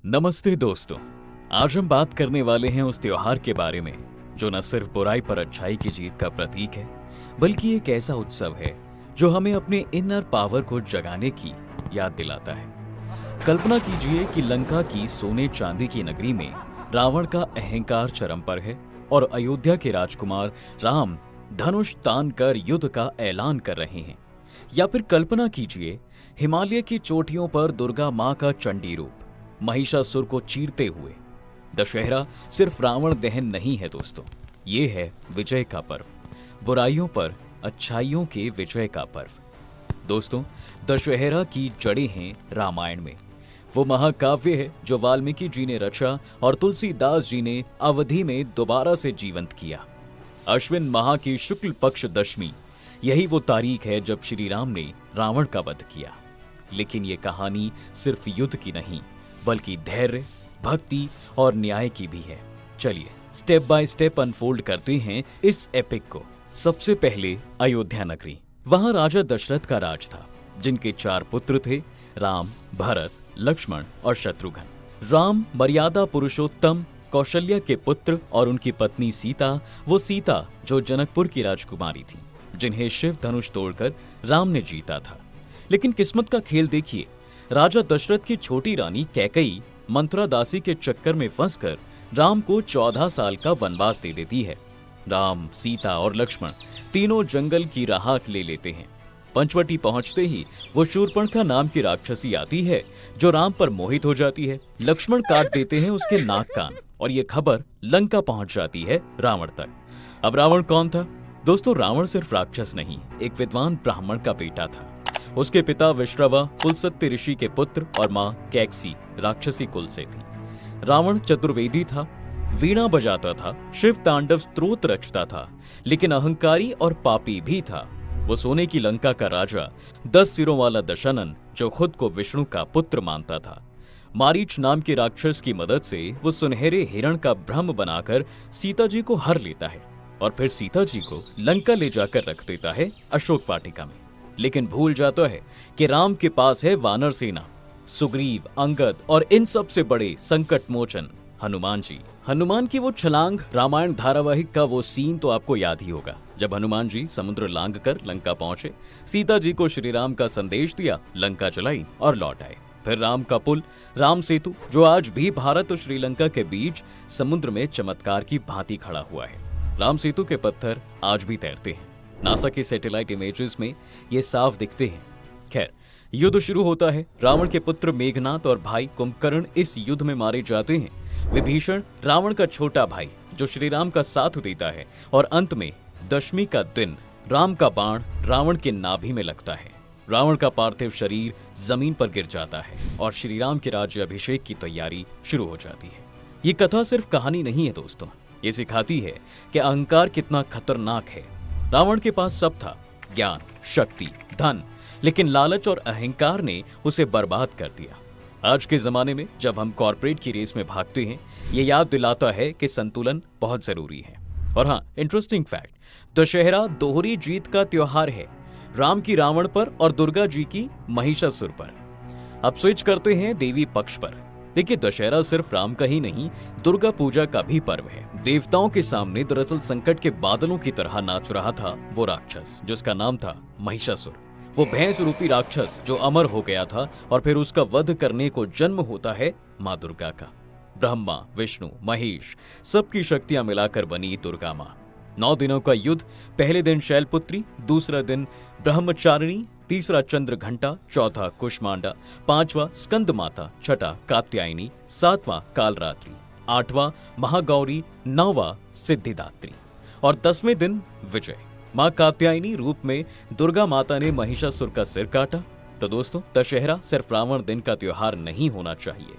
नमस्ते दोस्तों। आज हम बात करने वाले हैं उस त्योहार के बारे में जो न सिर्फ बुराई पर अच्छाई की जीत का प्रतीक है, बल्कि एक ऐसा उत्सव है जो हमें अपने इनर पावर को जगाने की याद दिलाता है। कल्पना कीजिए कि लंका की सोने चांदी की नगरी में रावण का अहंकार चरम पर है और अयोध्या के राजकुमार राम धनुष तान कर युद्ध का ऐलान कर रहे हैं। या फिर कल्पना कीजिए हिमालय की चोटियों पर दुर्गा मां का चंडी रूप महिषासुर को चीरते हुए। दशहरा सिर्फ रावण दहन नहीं है दोस्तों, ये है विजय का पर्व, बुराइयों पर अच्छाइयों के विजय का पर्व। दोस्तों, दशहरा की जड़ें हैं रामायण में। वो महाकाव्य है जो वाल्मीकि जी ने रचा और तुलसीदास जी ने अवधि में दोबारा से जीवंत किया। अश्विन माह की शुक्ल पक्ष दशमी, यही वो तारीख है जब श्री राम ने रावण का वध किया। लेकिन ये कहानी सिर्फ युद्ध की नहीं, बल्कि धैर्य, भक्ति और न्याय की भी है। चलिए स्टेप बाय स्टेप अनफोल्ड करते हैं इस एपिक को। सबसे पहले अयोध्या नगरी। वहां राजा दशरथ का राज था, जिनके 4 पुत्र थे, राम, भरत, लक्ष्मण और शत्रुघ्न। राम मर्यादा पुरुषोत्तम कौशल्या के पुत्र और उनकी पत्नी सीता, वो सीता जो जनकपुर की राजकुमारी थी, जिन्हें शिव धनुष तोड़कर राम ने जीता था। लेकिन किस्मत का खेल देखिए, राजा दशरथ की छोटी रानी कैकई मंत्रा दासी के चक्कर में फंसकर राम को 14 साल का वनवास दे देती है। राम, सीता और लक्ष्मण तीनों जंगल की राह ले लेते हैं। पंचवटी पहुंचते ही वो शूर्पणखा नाम की राक्षसी आती है जो राम पर मोहित हो जाती है। लक्ष्मण काट देते हैं उसके नाक कान और ये खबर लंका पहुंच जाती है रावण तक। अब रावण कौन था? दोस्तों, रावण सिर्फ राक्षस नहीं, एक विद्वान ब्राह्मण का बेटा था। उसके पिता विश्रवा कुलसत्य ऋषि के पुत्र और मां कैकसी राक्षसी कुल से थी। रावण चतुर्वेदी था, वीणा बजाता था, शिव तांडव स्तोत्र रचता था, लेकिन अहंकारी और पापी भी था। वो सोने की लंका का राजा, 10 सिरों वाला दशानन, जो खुद को विष्णु का पुत्र मानता था। मारीच नाम के राक्षस की मदद से वो सुनहरे हिरण का भ्रम बनाकर सीता जी को हर लेता है और फिर सीता जी को लंका ले जाकर रख देता है अशोक वाटिका में। लेकिन भूल जाता है कि राम के पास है वानर सेना, सुग्रीव, अंगद और इन सब से बड़े संकट मोचन हनुमान जी। हनुमान की वो छलांग, रामायण धारावाहिक का वो सीन तो आपको याद ही होगा, जब हनुमान जी समुद्र लांग कर लंका पहुंचे, सीता जी को श्री राम का संदेश दिया, लंका चलाई और लौट आए। फिर राम का पुल, राम सेतु, जो आज भी भारत और श्रीलंका के बीच समुद्र में चमत्कार की भांति खड़ा हुआ है। राम सेतु के पत्थर आज भी तैरते हैं। नासा के सैटेलाइट इमेजेस में ये साफ दिखते हैं। खैर, युद्ध शुरू होता है। रावण के पुत्र मेघनाथ और भाई कुंभकर्ण इस युद्ध में मारे जाते हैं। विभीषण रावण का छोटा भाई जो श्री राम का साथ देता है, और अंत में दशमी का दिन राम का बाण रावण के नाभि में लगता है। रावण का पार्थिव शरीर जमीन पर गिर जाता है और श्री राम के राज्य अभिषेक की तैयारी शुरू हो जाती है। ये कथा सिर्फ कहानी नहीं है दोस्तों, ये सिखाती है कि अहंकार कितना खतरनाक है। रावण के पास सब था, ज्ञान, शक्ति, धन, लेकिन लालच और अहंकार ने उसे बर्बाद कर दिया। आज के जमाने में जब हम कॉर्पोरेट की रेस में भागते हैं, ये याद दिलाता है कि संतुलन बहुत जरूरी है। और हाँ, इंटरेस्टिंग फैक्ट, दशहरा दोहरी जीत का त्योहार है, राम की रावण पर और दुर्गा जी की महिषासुर पर। अब स्विच करते हैं देवी पक्ष पर। देखिए, दशहरा सिर्फ राम का ही नहीं, दुर्गा पूजा का भी पर्व है। देवताओं के सामने दरअसल संकट के बादलों की तरह नाच रहा था वो राक्षस, जिसका नाम था महिषासुर। वो भैंस रूपी राक्षस जो अमर हो गया था और फिर उसका वध करने को जन्म होता है माँ दुर्गा का। ब्रह्मा, विष्णु, महेश, सबकी शक्तियां मिलाकर बनी दुर्गा माँ। 9 दिनों का युद्ध। पहले दिन शैलपुत्री, दूसरा दिन ब्रह्मचारिणी, तीसरा चंद्रघंटा, चौथा कुष्मांडा, 5वां स्कंद माता, छठा कात्यायनी, 7वां कालरात्रि, 8वां महागौरी, 9वां सिद्धिदात्री और 10वें दिन विजय। मां कात्यायनी रूप में दुर्गा माता ने महिषासुर का सिर काटा। तो दोस्तों, दशहरा सिर्फ रावण दिन का त्योहार नहीं होना चाहिए,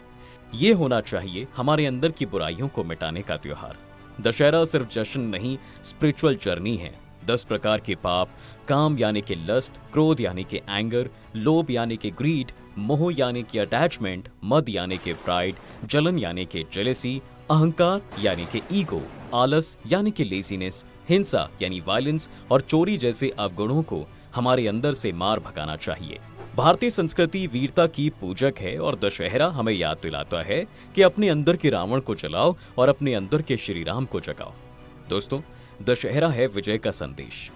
ये होना चाहिए हमारे अंदर की बुराइयों को मिटाने का त्योहार। दशहरा सिर्फ जश्न नहीं, स्पिरिचुअल जर्नी है। 10 प्रकार के पाप, काम यानी कि लस्ट, क्रोध यानी कि एंगर, लोभ यानी कि ग्रीड, मोह यानी कि अटैचमेंट, मद यानी कि प्राइड, जलन यानी कि जेलेसी, अहंकार यानी कि ईगो, आलस यानी कि लेजीनेस, हिंसा यानी वायलेंस और चोरी जैसे अवगुणों को हमारे अंदर से मार भगाना चाहिए। भारतीय संस्कृति वीरता की पूजक है और दशहरा हमें याद दिलाता है कि अपने अंदर के रावण को जलाओ और अपने अंदर के श्री राम को जगाओ। दोस्तों, दशहरा है विजय का संदेश,